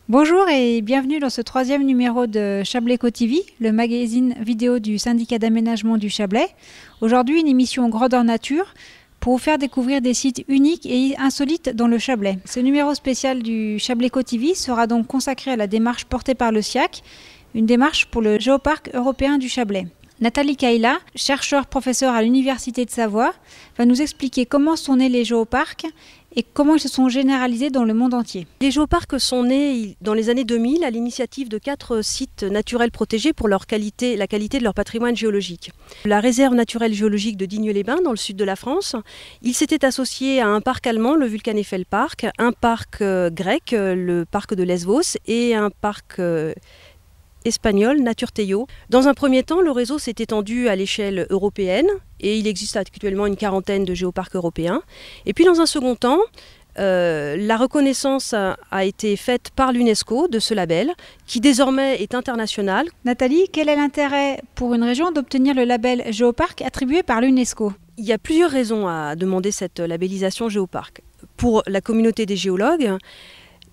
Bonjour et bienvenue dans ce troisième numéro de Chablais-Côte TV, le magazine vidéo du syndicat d'aménagement du Chablais. Aujourd'hui, une émission grandeur nature pour vous faire découvrir des sites uniques et insolites dans le Chablais. Ce numéro spécial du Chablais-Côte TV sera donc consacré à la démarche portée par le SIAC, une démarche pour le Géoparc européen du Chablais. Nathalie Kaila, chercheur-professeur à l'Université de Savoie, va nous expliquer comment sont nés les géoparcs et comment ils se sont généralisés dans le monde entier. Les géoparcs sont nés dans les années 2000 à l'initiative de 4 sites naturels protégés pour la qualité de leur patrimoine géologique. La réserve naturelle géologique de Digne-les-Bains, dans le sud de la France, il s'était associé à un parc allemand, le Vulkanefel Park, un parc grec, le parc de Lesvos, et un parc espagnol, Nature Teio. Dans un premier temps, le réseau s'est étendu à l'échelle européenne et il existe actuellement une quarantaine de géoparcs européens. Et puis dans un second temps, la reconnaissance a été faite par l'UNESCO de ce label qui désormais est international. Nathalie, quel est l'intérêt pour une région d'obtenir le label Géoparc attribué par l'UNESCO ? Il y a plusieurs raisons à demander cette labellisation Géoparc. Pour la communauté des géologues,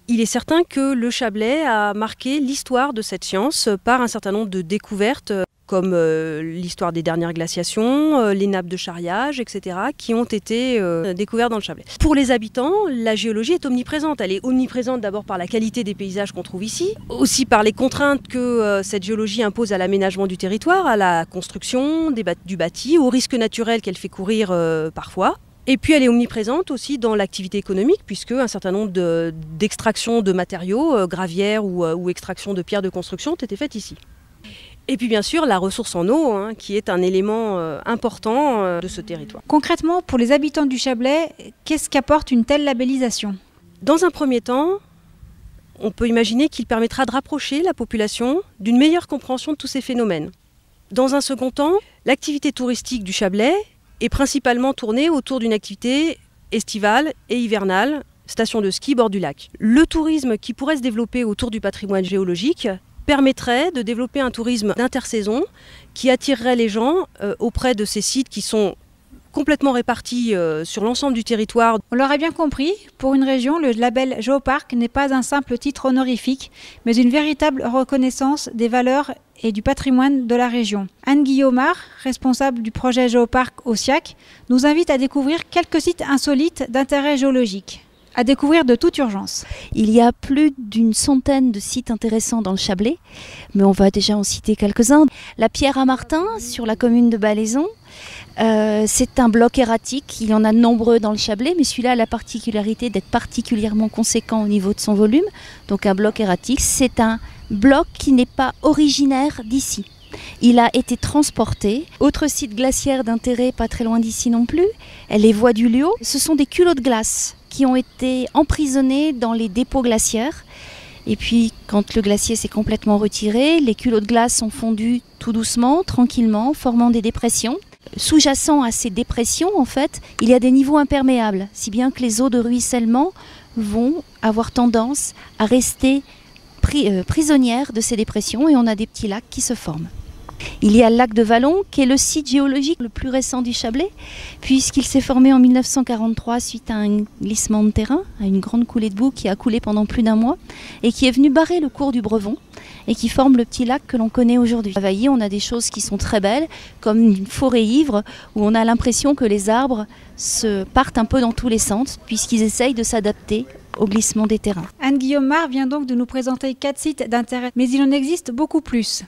il est certain que le Chablais a marqué l'histoire de cette science par un certain nombre de découvertes comme l'histoire des dernières glaciations, les nappes de charriage, etc., qui ont été découvertes dans le Chablais. Pour les habitants, la géologie est omniprésente. Elle est omniprésente d'abord par la qualité des paysages qu'on trouve ici, aussi par les contraintes que cette géologie impose à l'aménagement du territoire, à la construction du bâti, aux risques naturels qu'elle fait courir parfois. Et puis elle est omniprésente aussi dans l'activité économique puisque un certain nombre d'extractions de matériaux, gravières ou extractions de pierres de construction ont été faites ici. Et puis bien sûr la ressource en eau qui est un élément important de ce territoire. Concrètement, pour les habitants du Chablais, qu'est-ce qu'apporte une telle labellisation ? Dans un premier temps, on peut imaginer qu'il permettra de rapprocher la population d'une meilleure compréhension de tous ces phénomènes. Dans un second temps, l'activité touristique du Chablais est principalement tournée autour d'une activité estivale et hivernale, station de ski bord du lac. Le tourisme qui pourrait se développer autour du patrimoine géologique permettrait de développer un tourisme d'intersaison qui attirerait les gens auprès de ces sites qui sont complètement répartis sur l'ensemble du territoire. On l'aura bien compris, pour une région, le label Géoparc n'est pas un simple titre honorifique, mais une véritable reconnaissance des valeurs et du patrimoine de la région. Anne Guillaumard, responsable du projet Géoparc au SIAC, nous invite à découvrir quelques sites insolites d'intérêt géologique. À découvrir de toute urgence. Il y a plus d'une centaine de sites intéressants dans le Chablais, mais on va déjà en citer quelques-uns. La Pierre à Martin, sur la commune de Balaison, c'est un bloc erratique, il y en a nombreux dans le Chablais, mais celui-là a la particularité d'être particulièrement conséquent au niveau de son volume. Donc un bloc erratique, c'est un bloc qui n'est pas originaire d'ici. Il a été transporté. Autre site glaciaire d'intérêt, pas très loin d'ici non plus, les Voies du Liot. Ce sont des culots de glace qui ont été emprisonnés dans les dépôts glaciaires. Et puis, quand le glacier s'est complètement retiré, les culots de glace sont fondus tout doucement, tranquillement, formant des dépressions. Sous-jacent à ces dépressions, en fait, il y a des niveaux imperméables, si bien que les eaux de ruissellement vont avoir tendance à rester prisonnières de ces dépressions et on a des petits lacs qui se forment. Il y a le lac de Vallon qui est le site géologique le plus récent du Chablais puisqu'il s'est formé en 1943 suite à un glissement de terrain, à une grande coulée de boue qui a coulé pendant plus d'un mois et qui est venu barrer le cours du Brevon et qui forme le petit lac que l'on connaît aujourd'hui. À Vailly, on a des choses qui sont très belles comme une forêt ivre où on a l'impression que les arbres se partent un peu dans tous les sens puisqu'ils essayent de s'adapter au glissement des terrains. Anne Guillaumard vient donc de nous présenter 4 sites d'intérêt, mais il en existe beaucoup plus.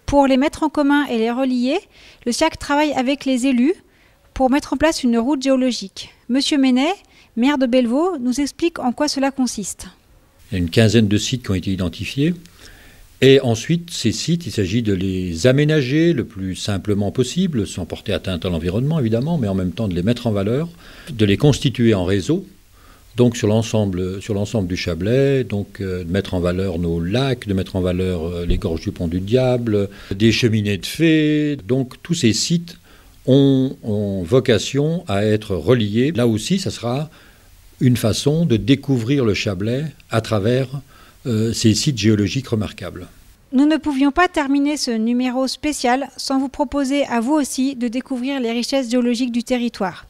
Pour les mettre en commun et les relier, le SIAC travaille avec les élus pour mettre en place une route géologique. Monsieur Menet, maire de Bellevaux, nous explique en quoi cela consiste. Il y a une quinzaine de sites qui ont été identifiés. Et ensuite, ces sites, il s'agit de les aménager le plus simplement possible, sans porter atteinte à l'environnement évidemment, mais en même temps de les mettre en valeur, de les constituer en réseau. Donc sur l'ensemble du Chablais, donc de mettre en valeur nos lacs, de mettre en valeur les gorges du Pont du Diable, des cheminées de fées. Donc tous ces sites ont vocation à être reliés. Là aussi, ça sera une façon de découvrir le Chablais à travers ces sites géologiques remarquables. Nous ne pouvions pas terminer ce numéro spécial sans vous proposer à vous aussi de découvrir les richesses géologiques du territoire.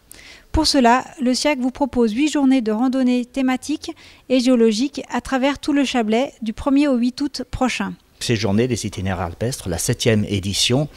Pour cela, le SIAC vous propose 8 journées de randonnée thématiques et géologiques à travers tout le Chablais du 1er au 8 août prochain. Ces journées des itinéraires alpestres, la 7e édition,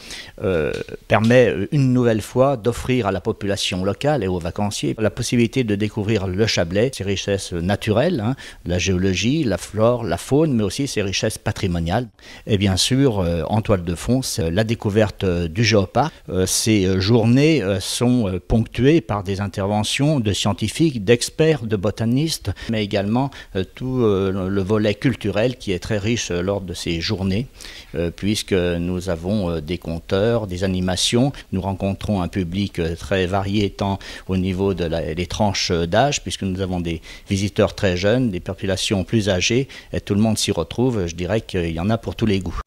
permet une nouvelle fois d'offrir à la population locale et aux vacanciers la possibilité de découvrir le Chablais, ses richesses naturelles, la géologie, la flore, la faune, mais aussi ses richesses patrimoniales. Et bien sûr, en toile de fond, c'est la découverte du géoparc. Ces journées sont ponctuées par des interventions de scientifiques, d'experts, de botanistes, mais également tout le volet culturel qui est très riche lors de ces journées, puisque nous avons des conteurs, des animations. Nous rencontrons un public très varié, tant au niveau des tranches d'âge, puisque nous avons des visiteurs très jeunes, des populations plus âgées, et tout le monde s'y retrouve. Je dirais qu'il y en a pour tous les goûts.